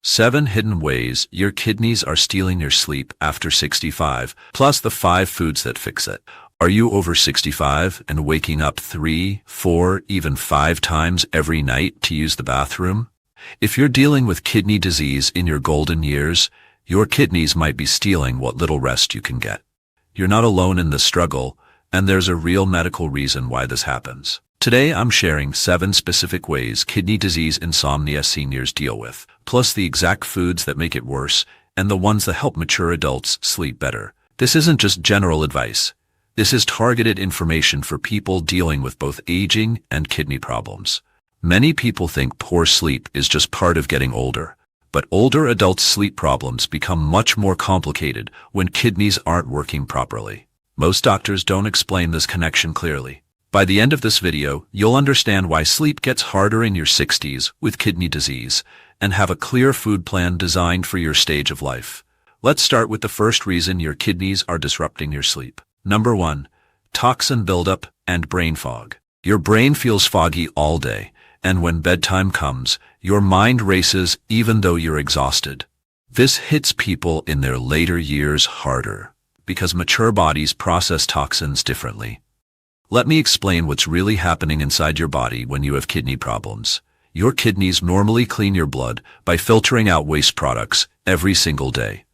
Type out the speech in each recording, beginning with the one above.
7 hidden ways your kidneys are stealing your sleep after 65, plus the 5 foods that fix it. Are you over 65 and waking up 3, 4, even 5 times every night to use the bathroom? If you're dealing with kidney disease in your golden years, your kidneys might be stealing what little rest you can get. You're not alone in this struggle, and there's a real medical reason why this happens. Today I'm sharing 7 specific ways kidney disease insomnia seniors deal with, plus the exact foods that make it worse, and the ones that help mature adults sleep better. This isn't just general advice. This is targeted information for people dealing with both aging and kidney problems. Many people think poor sleep is just part of getting older, but older adults' sleep problems become much more complicated when kidneys aren't working properly. Most doctors don't explain this connection clearly. By the end of this video, you'll understand why sleep gets harder in your 60s with kidney disease and have a clear food plan designed for your stage of life. Let's start with the first reason your kidneys are disrupting your sleep. Number 1. Toxin buildup and brain fog. Your brain feels foggy all day, and when bedtime comes, your mind races even though you're exhausted. This hits people in their later years harder because mature bodies process toxins differently. Let me explain what's really happening inside your body when you have kidney problems. Your kidneys normally clean your blood by filtering out waste products every single day.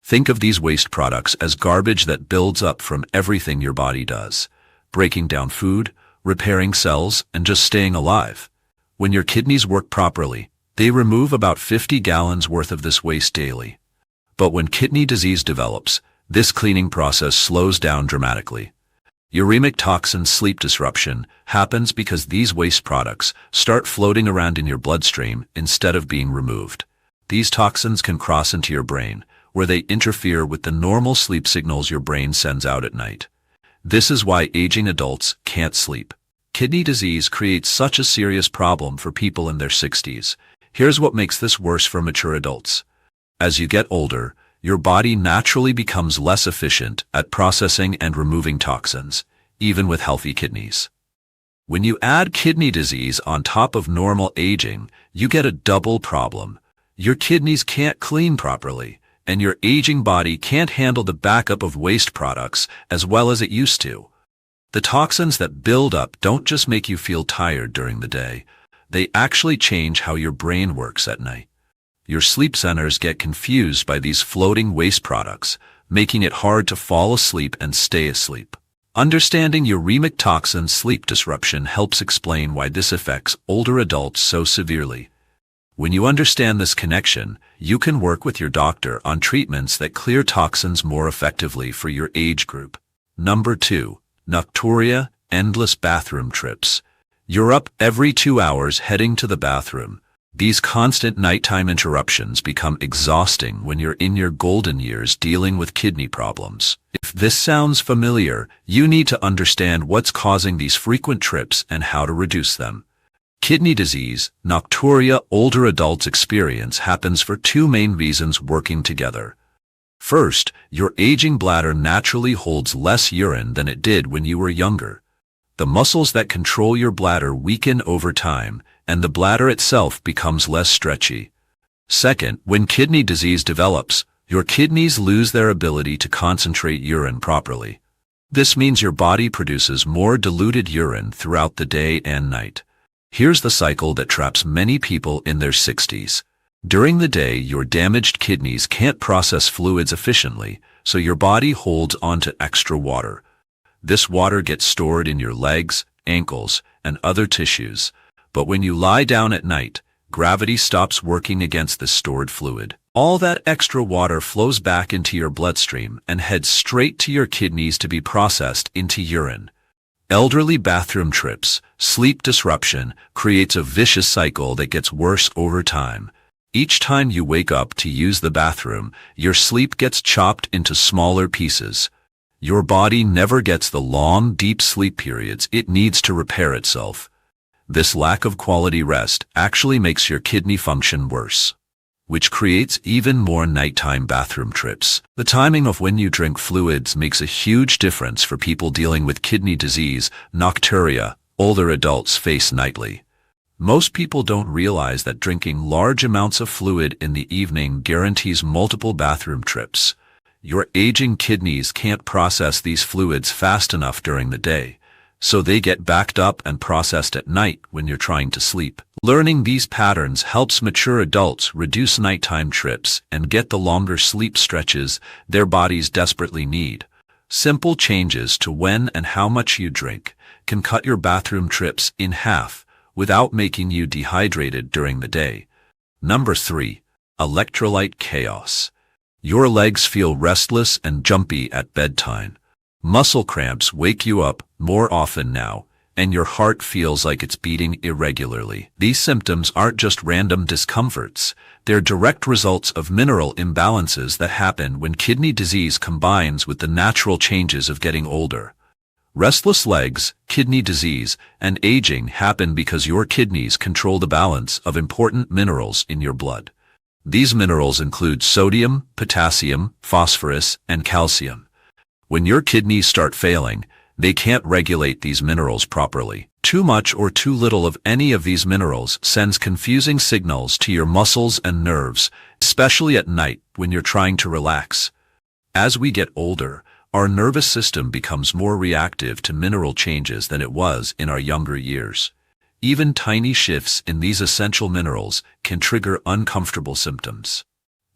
Think of these waste products as garbage that builds up from everything your body does, breaking down food, repairing cells, and just staying alive. When your kidneys work properly, they remove about 50 gallons worth of this waste daily. But when kidney disease develops, this cleaning process slows down dramatically. Uremic toxin sleep disruption happens because these waste products start floating around in your bloodstream instead of being removed. These toxins can cross into your brain, where they interfere with the normal sleep signals your brain sends out at night. This is why aging adults can't sleep. Kidney disease creates such a serious problem for people in their 60s. Here's what makes this worse for mature adults. As you get older, your body naturally becomes less efficient at processing and removing toxins, even with healthy kidneys. When you add kidney disease on top of normal aging, you get a double problem. Your kidneys can't clean properly, and your aging body can't handle the backup of waste products as well as it used to. The toxins that build up don't just make you feel tired during the day, they actually change how your brain works at night. Your sleep centers get confused by these floating waste products, making it hard to fall asleep and stay asleep. Understanding uremic toxin sleep disruption helps explain why this affects older adults so severely. When you understand this connection, you can work with your doctor on treatments that clear toxins more effectively for your age group. Number 2. Nocturia, endless bathroom trips. You're up every 2 hours heading to the bathroom. These constant nighttime interruptions become exhausting when you're in your golden years dealing with kidney problems. If this sounds familiar, you need to understand what's causing these frequent trips and how to reduce them. Kidney disease, nocturia older adults experience happens for 2 main reasons working together. First, your aging bladder naturally holds less urine than it did when you were younger. The muscles that control your bladder weaken over time, and the bladder itself becomes less stretchy. Second, when kidney disease develops, your kidneys lose their ability to concentrate urine properly. This means your body produces more diluted urine throughout the day and night. Here's the cycle that traps many people in their 60s. During the day, your damaged kidneys can't process fluids efficiently, so your body holds onto extra water. This water gets stored in your legs, ankles, and other tissues. But when you lie down at night, gravity stops working against the stored fluid. All that extra water flows back into your bloodstream and heads straight to your kidneys to be processed into urine. Elderly bathroom trips, sleep disruption, creates a vicious cycle that gets worse over time. Each time you wake up to use the bathroom, your sleep gets chopped into smaller pieces. Your body never gets the long, deep sleep periods it needs to repair itself. This lack of quality rest actually makes your kidney function worse, which creates even more nighttime bathroom trips. The timing of when you drink fluids makes a huge difference for people dealing with kidney disease, nocturia, older adults face nightly. Most people don't realize that drinking large amounts of fluid in the evening guarantees multiple bathroom trips. Your aging kidneys can't process these fluids fast enough during the day, so they get backed up and processed at night when you're trying to sleep. Learning these patterns helps mature adults reduce nighttime trips and get the longer sleep stretches their bodies desperately need. Simple changes to when and how much you drink can cut your bathroom trips in half without making you dehydrated during the day. Number 3. Electrolyte chaos. Your legs feel restless and jumpy at bedtime. Muscle cramps wake you up more often now, and your heart feels like it's beating irregularly. These symptoms aren't just random discomforts. They're direct results of mineral imbalances that happen when kidney disease combines with the natural changes of getting older. Restless legs, kidney disease, and aging happen because your kidneys control the balance of important minerals in your blood. These minerals include sodium, potassium, phosphorus, and calcium. When your kidneys start failing, they can't regulate these minerals properly. Too much or too little of any of these minerals sends confusing signals to your muscles and nerves, especially at night when you're trying to relax. As we get older, our nervous system becomes more reactive to mineral changes than it was in our younger years. Even tiny shifts in these essential minerals can trigger uncomfortable symptoms.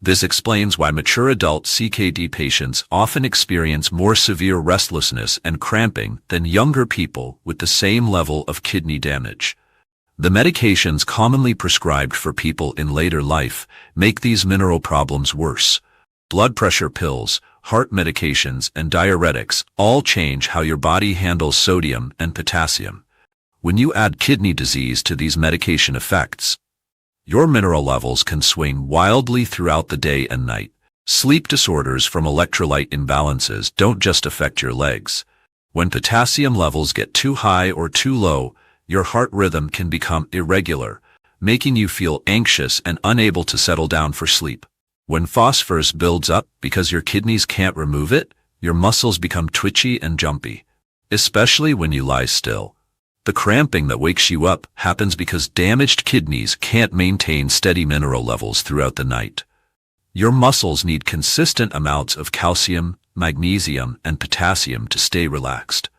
This explains why mature adult CKD patients often experience more severe restlessness and cramping than younger people with the same level of kidney damage. The medications commonly prescribed for people in later life make these mineral problems worse. Blood pressure pills, heart medications, and diuretics all change how your body handles sodium and potassium. When you add kidney disease to these medication effects, your mineral levels can swing wildly throughout the day and night. Sleep disorders from electrolyte imbalances don't just affect your legs. When potassium levels get too high or too low, your heart rhythm can become irregular, making you feel anxious and unable to settle down for sleep. When phosphorus builds up because your kidneys can't remove it, your muscles become twitchy and jumpy, especially when you lie still. The cramping that wakes you up happens because damaged kidneys can't maintain steady mineral levels throughout the night. Your muscles need consistent amounts of calcium, magnesium, and potassium to stay relaxed.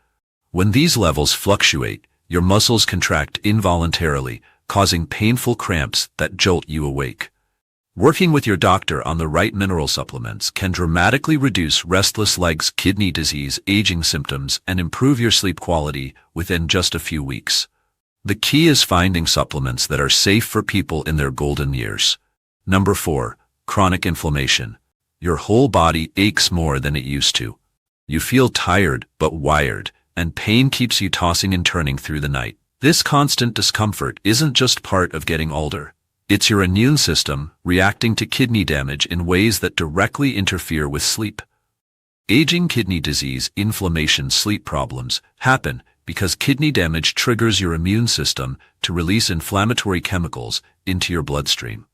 When these levels fluctuate, your muscles contract involuntarily, causing painful cramps that jolt you awake. Working with your doctor on the right mineral supplements can dramatically reduce restless legs, kidney disease, aging symptoms, and improve your sleep quality within just a few weeks. The key is finding supplements that are safe for people in their golden years. Number 4. Chronic inflammation. Your whole body aches more than it used to. You feel tired but wired, and pain keeps you tossing and turning through the night. This constant discomfort isn't just part of getting older. It's your immune system reacting to kidney damage in ways that directly interfere with sleep. Aging, kidney disease, inflammation, sleep problems happen because kidney damage triggers your immune system to release inflammatory chemicals into your bloodstream.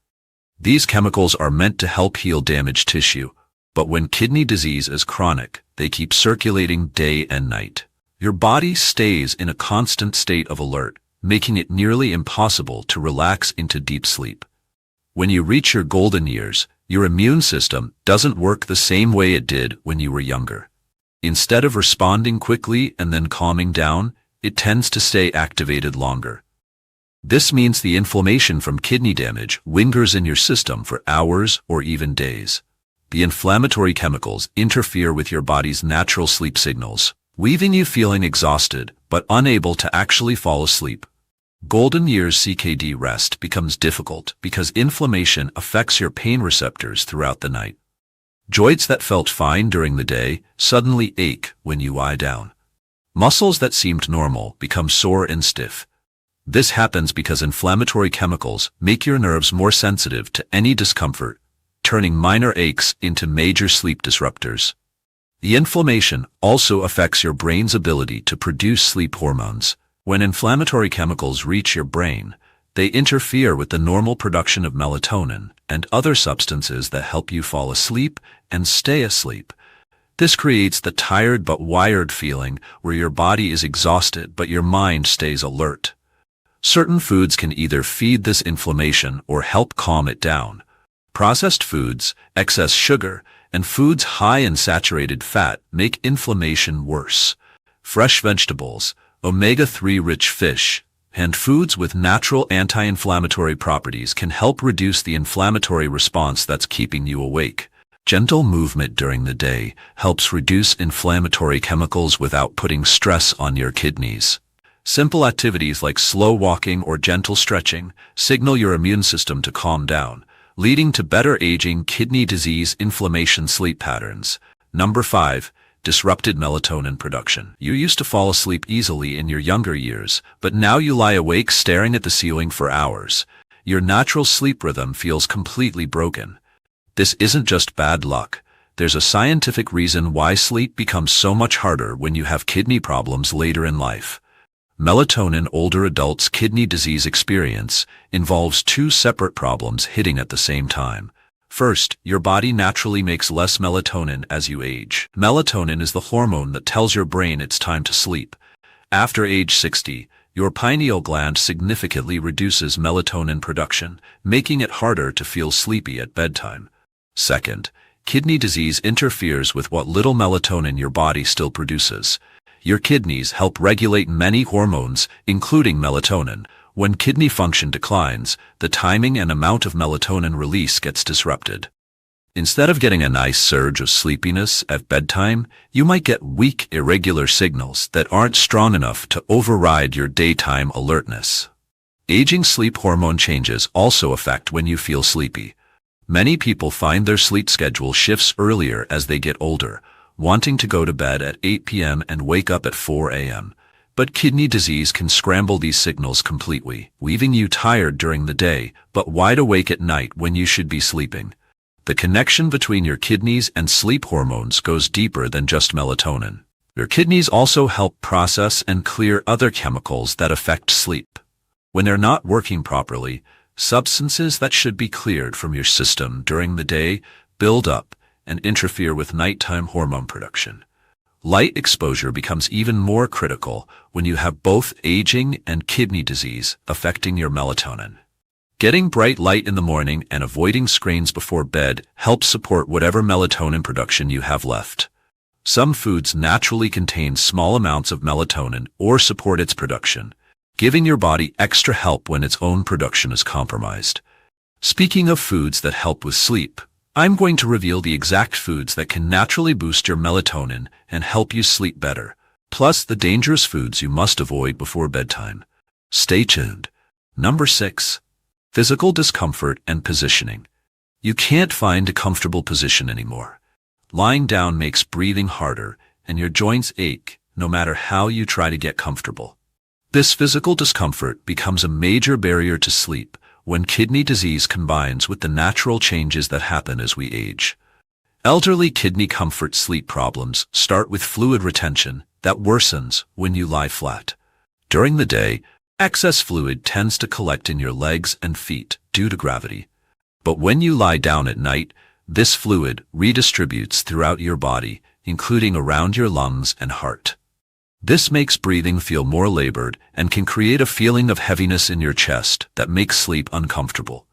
These chemicals are meant to help heal damaged tissue, but when kidney disease is chronic, they keep circulating day and night. Your body stays in a constant state of alert, making it nearly impossible to relax into deep sleep. When you reach your golden years, your immune system doesn't work the same way it did when you were younger. Instead of responding quickly and then calming down, it tends to stay activated longer. This means the inflammation from kidney damage lingers in your system for hours or even days. The inflammatory chemicals interfere with your body's natural sleep signals, leaving you feeling exhausted but unable to actually fall asleep. Golden years CKD rest becomes difficult because inflammation affects your pain receptors throughout the night. Joints that felt fine during the day suddenly ache when you lie down. Muscles that seemed normal become sore and stiff. This happens because inflammatory chemicals make your nerves more sensitive to any discomfort, turning minor aches into major sleep disruptors. The inflammation also affects your brain's ability to produce sleep hormones. When inflammatory chemicals reach your brain, they interfere with the normal production of melatonin and other substances that help you fall asleep and stay asleep. This creates the tired but wired feeling where your body is exhausted but your mind stays alert. Certain foods can either feed this inflammation or help calm it down. Processed foods, excess sugar, and foods high in saturated fat make inflammation worse. Fresh vegetables, omega-3 rich fish, and foods with natural anti-inflammatory properties can help reduce the inflammatory response that's keeping you awake. Gentle movement during the day helps reduce inflammatory chemicals without putting stress on your kidneys. Simple activities like slow walking or gentle stretching signal your immune system to calm down, leading to better aging, kidney disease, inflammation, sleep patterns. Number 5. Disrupted melatonin production. You used to fall asleep easily in your younger years, but now you lie awake staring at the ceiling for hours. Your natural sleep rhythm feels completely broken. This isn't just bad luck. There's a scientific reason why sleep becomes so much harder when you have kidney problems later in life. Melatonin older adults' kidney disease experience involves two separate problems hitting at the same time. First, your body naturally makes less melatonin as you age. Melatonin is the hormone that tells your brain it's time to sleep. After age 60, your pineal gland significantly reduces melatonin production, making it harder to feel sleepy at bedtime. Second, kidney disease interferes with what little melatonin your body still produces. Your kidneys help regulate many hormones, including melatonin. When kidney function declines, the timing and amount of melatonin release gets disrupted. Instead of getting a nice surge of sleepiness at bedtime, you might get weak, irregular signals that aren't strong enough to override your daytime alertness. Aging sleep hormone changes also affect when you feel sleepy. Many people find their sleep schedule shifts earlier as they get older, wanting to go to bed at 8 p.m. and wake up at 4 a.m. But kidney disease can scramble these signals completely, leaving you tired during the day, but wide awake at night when you should be sleeping. The connection between your kidneys and sleep hormones goes deeper than just melatonin. Your kidneys also help process and clear other chemicals that affect sleep. When they're not working properly, substances that should be cleared from your system during the day build up and interfere with nighttime hormone production. Light exposure becomes even more critical when you have both aging and kidney disease affecting your melatonin. Getting bright light in the morning and avoiding screens before bed helps support whatever melatonin production you have left. Some foods naturally contain small amounts of melatonin or support its production, giving your body extra help when its own production is compromised. Speaking of foods that help with sleep, I'm going to reveal the exact foods that can naturally boost your melatonin and help you sleep better, plus the dangerous foods you must avoid before bedtime. Stay tuned. Number 6. Physical discomfort and positioning. You can't find a comfortable position anymore. Lying down makes breathing harder, and your joints ache no matter how you try to get comfortable. This physical discomfort becomes a major barrier to sleep when kidney disease combines with the natural changes that happen as we age. Elderly kidney comfort sleep problems start with fluid retention that worsens when you lie flat. During the day, excess fluid tends to collect in your legs and feet due to gravity. But when you lie down at night, this fluid redistributes throughout your body, including around your lungs and heart. This makes breathing feel more labored and can create a feeling of heaviness in your chest that makes sleep uncomfortable.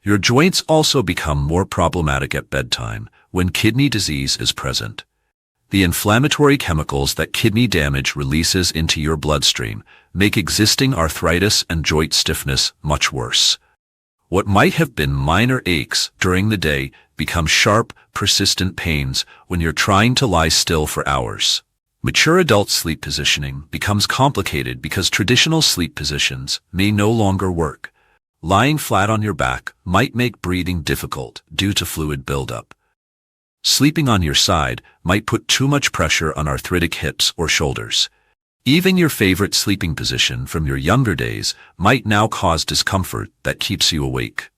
Your joints also become more problematic at bedtime when kidney disease is present. The inflammatory chemicals that kidney damage releases into your bloodstream make existing arthritis and joint stiffness much worse. What might have been minor aches during the day become sharp, persistent pains when you're trying to lie still for hours. Mature adult sleep positioning becomes complicated because traditional sleep positions may no longer work. Lying flat on your back might make breathing difficult due to fluid buildup. Sleeping on your side might put too much pressure on arthritic hips or shoulders. Even your favorite sleeping position from your younger days might now cause discomfort that keeps you awake.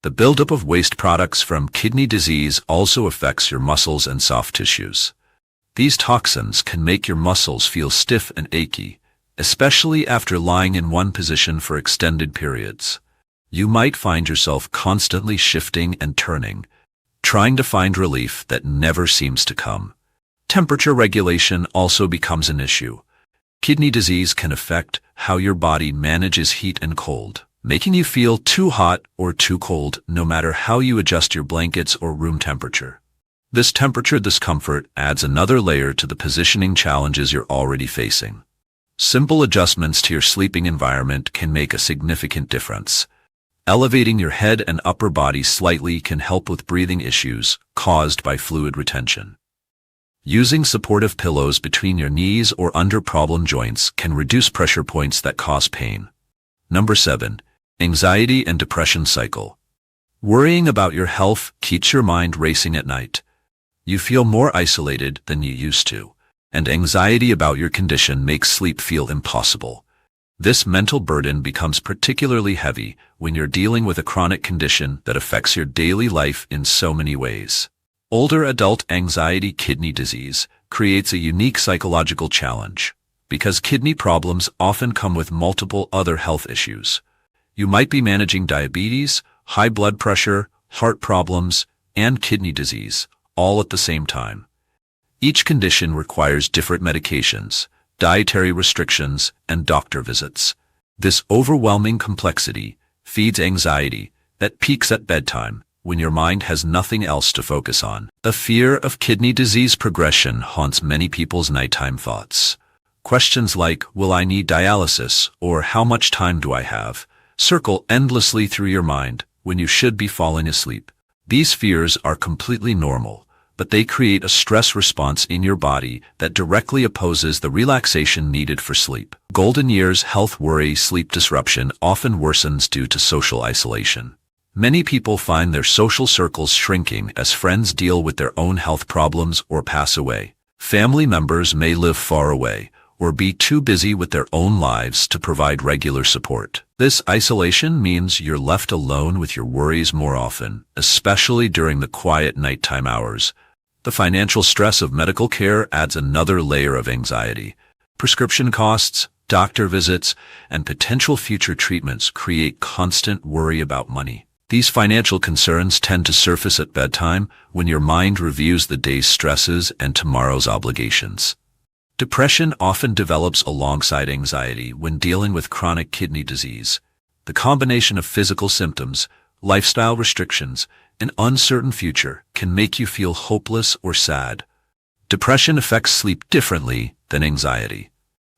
The buildup of waste products from kidney disease also affects your muscles and soft tissues. These toxins can make your muscles feel stiff and achy, especially after lying in one position for extended periods. You might find yourself constantly shifting and turning, trying to find relief that never seems to come. Temperature regulation also becomes an issue. Kidney disease can affect how your body manages heat and cold, making you feel too hot or too cold no matter how you adjust your blankets or room temperature. This temperature discomfort adds another layer to the positioning challenges you're already facing. Simple adjustments to your sleeping environment can make a significant difference. Elevating your head and upper body slightly can help with breathing issues caused by fluid retention. Using supportive pillows between your knees or under problem joints can reduce pressure points that cause pain. Number 7. Anxiety and depression cycle. Worrying about your health keeps your mind racing at night. You feel more isolated than you used to, and anxiety about your condition makes sleep feel impossible. This mental burden becomes particularly heavy when you're dealing with a chronic condition that affects your daily life in so many ways. Older adult anxiety kidney disease creates a unique psychological challenge because kidney problems often come with multiple other health issues. You might be managing diabetes, high blood pressure, heart problems, and kidney disease, all at the same time. Each condition requires different medications, dietary restrictions, and doctor visits. This overwhelming complexity feeds anxiety that peaks at bedtime when your mind has nothing else to focus on. The fear of kidney disease progression haunts many people's nighttime thoughts. Questions like, will I need dialysis, or how much time do I have, circle endlessly through your mind when you should be falling asleep. These fears are completely normal, but they create a stress response in your body that directly opposes the relaxation needed for sleep. Golden years health worry sleep disruption often worsens due to social isolation. Many people find their social circles shrinking as friends deal with their own health problems or pass away. Family members may live far away or be too busy with their own lives to provide regular support. This isolation means you're left alone with your worries more often, especially during the quiet nighttime hours. The financial stress of medical care adds another layer of anxiety. Prescription costs, doctor visits, and potential future treatments create constant worry about money. These financial concerns tend to surface at bedtime when your mind reviews the day's stresses and tomorrow's obligations. Depression often develops alongside anxiety when dealing with chronic kidney disease. The combination of physical symptoms, lifestyle restrictions, and uncertain future can make you feel hopeless or sad. Depression affects sleep differently than anxiety.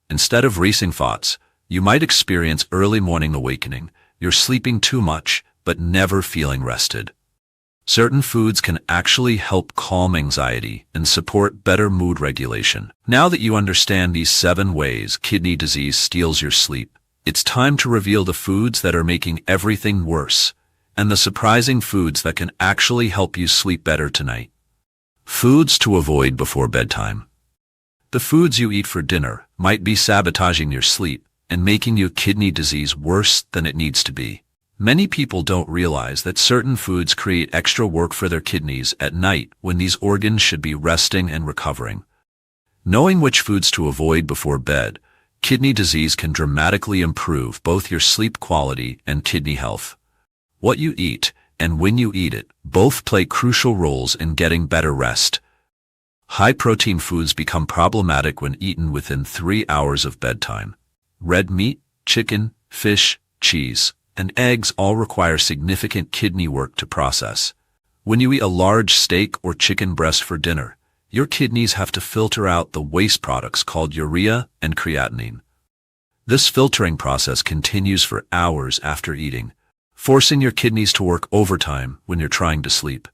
Instead of racing thoughts, you might experience early morning awakening. You're sleeping too much, but never feeling rested. Certain foods can actually help calm anxiety and support better mood regulation. Now that you understand these 7 ways kidney disease steals your sleep, it's time to reveal the foods that are making everything worse, and the surprising foods that can actually help you sleep better tonight. Foods to avoid before bedtime. The foods you eat for dinner might be sabotaging your sleep and making your kidney disease worse than it needs to be. Many people don't realize that certain foods create extra work for their kidneys at night when these organs should be resting and recovering. Knowing which foods to avoid before bed, kidney disease can dramatically improve both your sleep quality and kidney health. What you eat and when you eat it both play crucial roles in getting better rest. High-protein foods become problematic when eaten within 3 hours of bedtime. Red meat, chicken, fish, cheese, and eggs all require significant kidney work to process. When you eat a large steak or chicken breast for dinner, your kidneys have to filter out the waste products called urea and creatinine. This filtering process continues for hours after eating, forcing your kidneys to work overtime when you're trying to sleep.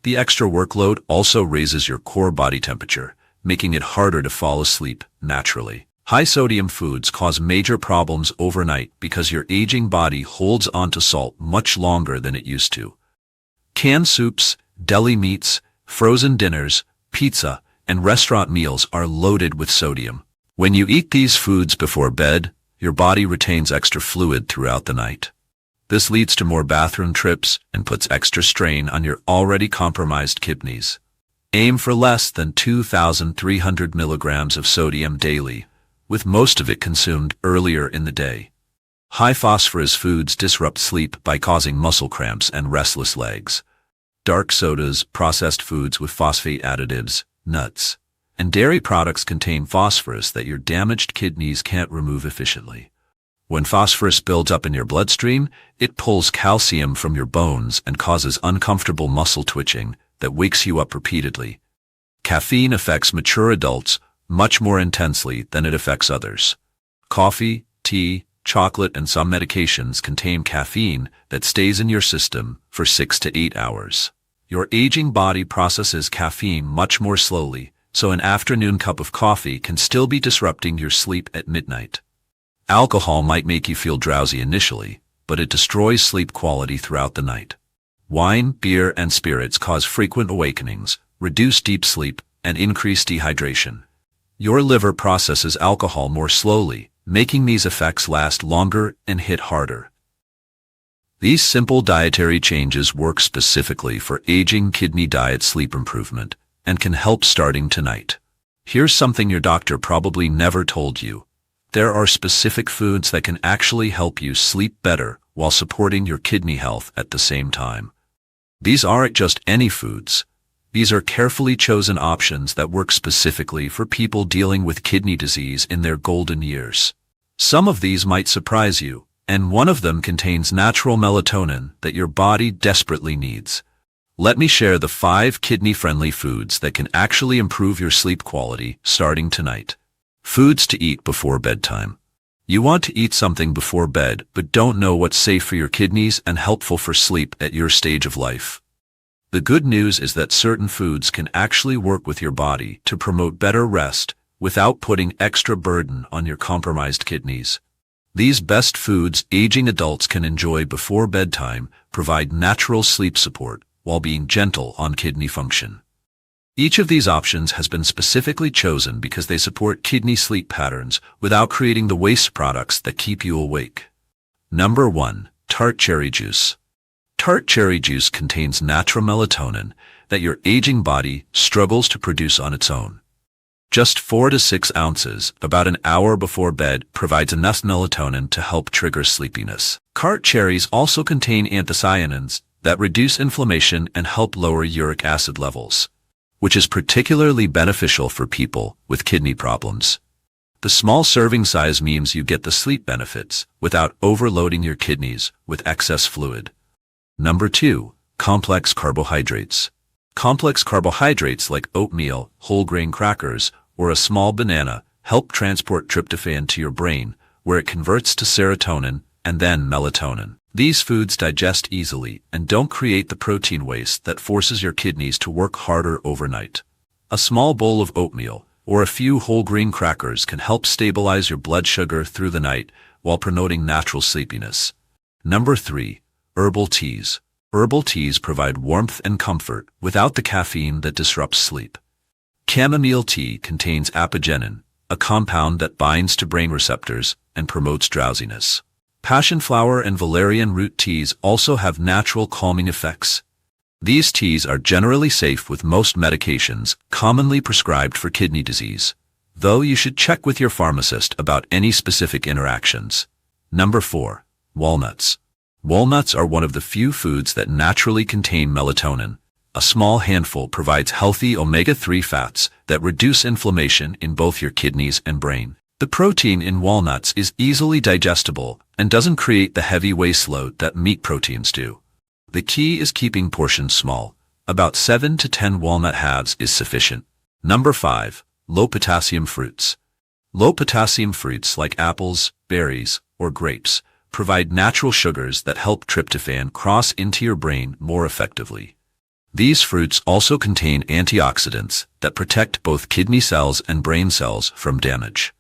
The extra workload also raises your core body temperature, making it harder to fall asleep naturally. High-sodium foods cause major problems overnight because your aging body holds onto salt much longer than it used to. Canned soups, deli meats, frozen dinners, pizza, and restaurant meals are loaded with sodium. When you eat these foods before bed, your body retains extra fluid throughout the night. This leads to more bathroom trips and puts extra strain on your already compromised kidneys. Aim for less than 2,300 milligrams of sodium daily, with most of it consumed earlier in the day. High phosphorus foods disrupt sleep by causing muscle cramps and restless legs. Dark sodas, processed foods with phosphate additives, nuts, and dairy products contain phosphorus that your damaged kidneys can't remove efficiently. When phosphorus builds up in your bloodstream, it pulls calcium from your bones and causes uncomfortable muscle twitching that wakes you up repeatedly. Caffeine affects mature adults much more intensely than it affects others. Coffee, tea, chocolate, and some medications contain caffeine that stays in your system for 6 to 8 hours. Your aging body processes caffeine much more slowly, so an afternoon cup of coffee can still be disrupting your sleep at midnight. Alcohol might make you feel drowsy initially, but it destroys sleep quality throughout the night. Wine, beer, and spirits cause frequent awakenings, reduce deep sleep, and increase dehydration. Your liver processes alcohol more slowly, making these effects last longer and hit harder. These simple dietary changes work specifically for aging kidney diet sleep improvement and can help starting tonight. Here's something your doctor probably never told you. There are specific foods that can actually help you sleep better while supporting your kidney health at the same time. These aren't just any foods. These are carefully chosen options that work specifically for people dealing with kidney disease in their golden years. Some of these might surprise you, and one of them contains natural melatonin that your body desperately needs. Let me share the 5 kidney-friendly foods that can actually improve your sleep quality starting tonight. Foods to eat before bedtime. You want to eat something before bed but don't know what's safe for your kidneys and helpful for sleep at your stage of life. The good news is that certain foods can actually work with your body to promote better rest without putting extra burden on your compromised kidneys. These best foods aging adults can enjoy before bedtime provide natural sleep support while being gentle on kidney function. Each of these options has been specifically chosen because they support kidney sleep patterns without creating the waste products that keep you awake. Number 1. Tart cherry juice. Tart cherry juice contains natural melatonin that your aging body struggles to produce on its own. Just 4 to 6 ounces, about an hour before bed, provides enough melatonin to help trigger sleepiness. Tart cherries also contain anthocyanins that reduce inflammation and help lower uric acid levels, which is particularly beneficial for people with kidney problems. The small serving size means you get the sleep benefits without overloading your kidneys with excess fluid. Number 2. Complex carbohydrates. Complex carbohydrates like oatmeal, whole grain crackers, or a small banana help transport tryptophan to your brain, where it converts to serotonin and then melatonin. These foods digest easily and don't create the protein waste that forces your kidneys to work harder overnight. A small bowl of oatmeal or a few whole grain crackers can help stabilize your blood sugar through the night while promoting natural sleepiness. Number 3. Herbal teas. Herbal teas provide warmth and comfort without the caffeine that disrupts sleep. Chamomile tea contains apigenin, a compound that binds to brain receptors and promotes drowsiness. Passion flower and valerian root teas also have natural calming effects. These teas are generally safe with most medications commonly prescribed for kidney disease, though you should check with your pharmacist about any specific interactions. Number 4. Walnuts. Walnuts are one of the few foods that naturally contain melatonin. A small handful provides healthy omega-3 fats that reduce inflammation in both your kidneys and brain. The protein in walnuts is easily digestible and doesn't create the heavy waste load that meat proteins do. The key is keeping portions small. About 7 to 10 walnut halves is sufficient. Number 5. Low potassium fruits. Low potassium fruits like apples, berries, or grapes provide natural sugars that help tryptophan cross into your brain more effectively. These fruits also contain antioxidants that protect both kidney cells and brain cells from damage.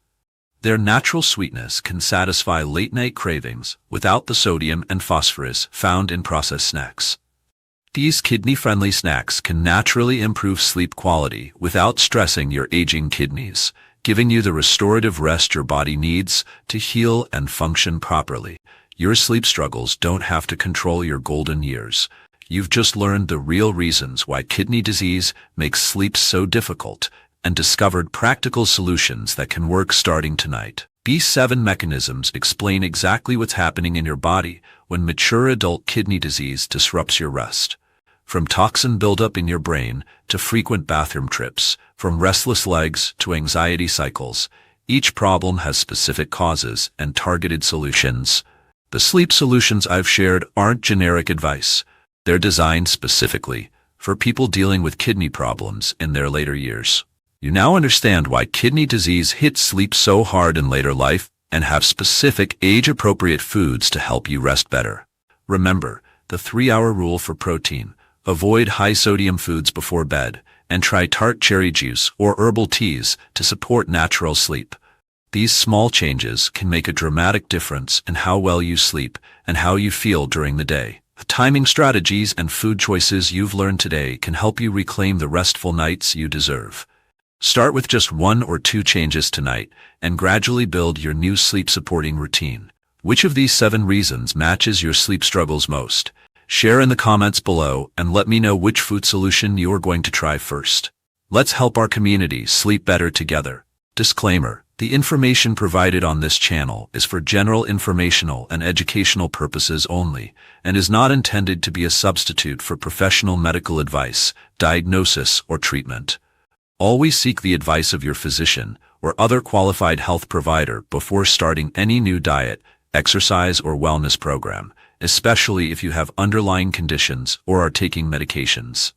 Their natural sweetness can satisfy late-night cravings without the sodium and phosphorus found in processed snacks. These kidney-friendly snacks can naturally improve sleep quality without stressing your aging kidneys, giving you the restorative rest your body needs to heal and function properly. Your sleep struggles don't have to control your golden years. You've just learned the real reasons why kidney disease makes sleep so difficult and discovered practical solutions that can work starting tonight. These 7 mechanisms explain exactly what's happening in your body when mature adult kidney disease disrupts your rest. From toxin buildup in your brain to frequent bathroom trips, From restless legs to anxiety cycles, each problem has specific causes and targeted solutions. The sleep solutions I've shared aren't generic advice. They're designed specifically for people dealing with kidney problems in their later years. You now understand why kidney disease hits sleep so hard in later life and have specific age-appropriate foods to help you rest better. Remember the 3-hour rule for protein. Avoid high-sodium foods before bed, and try tart cherry juice or herbal teas to support natural sleep. These small changes can make a dramatic difference in how well you sleep and how you feel during the day. The timing strategies and food choices you've learned today can help you reclaim the restful nights you deserve. Start with just 1 or 2 changes tonight and gradually build your new sleep-supporting routine. Which of these 7 reasons matches your sleep struggles most? Share in the comments below and let me know which food solution you are going to try first. Let's help our community sleep better together. Disclaimer: the information provided on this channel is for general informational and educational purposes only and is not intended to be a substitute for professional medical advice, diagnosis, or treatment. Always seek the advice of your physician or other qualified health provider before starting any new diet, exercise, or wellness program, especially if you have underlying conditions or are taking medications.